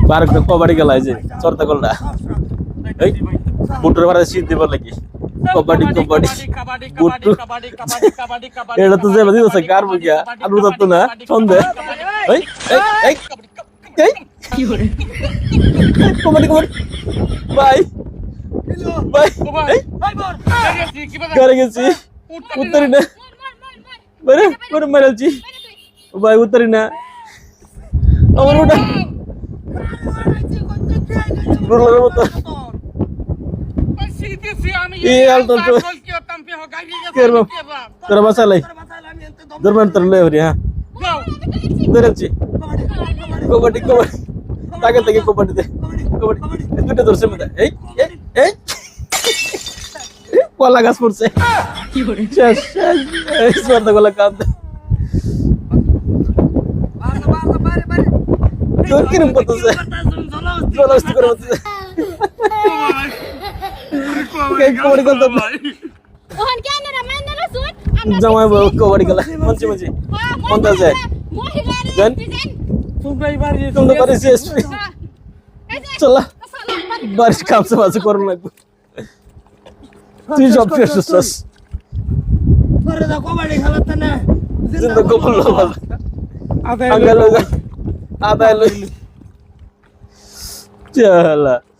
আরেকটা কবাডি খেলা আছে চর্তা করলা এই বুটের মারা শীত দিবার লাগি কবাডি কবাডি এটা তো যাবে দিতেছে কার বুঝিয়া আর বুঝতো না সন্দেহ এই এই এই এই কি করে কবাডি কবাডি ভাই ভাই করে গেছি উত্তরি না বরে বরে মারলছি ভাই উত্তরি না আমার ওটা রোলার মতো এই আলতো তো কেরম তোরা বাসালাই দরমান তোর লয়ে হরি হ্যাঁ ধরেছি কবাডি কবাডি তাকে থেকে কবাডি দে কবাডি দুটো ধরছে মধ্যে এই এই কলা গাছ পড়ছে কি করে শেষ এই স্পর্ধা কলা কাঁদ তোর কিরম করতেছে জলাস্তি করে করতেছে কবাডি করতে ওহন কেন রে মাইনা না সুট জামাই বউ কবাডি খেলা মঞ্চে মঞ্চে মন আছে জান তুমি বাড়ি শেষ চলা বারিশ কামছে বাজে করুন লাগবে তুই সব শেষ পরে দা কবাডি খেলাতে না জিন্দা গোপাল লোক আদায় লোক চলা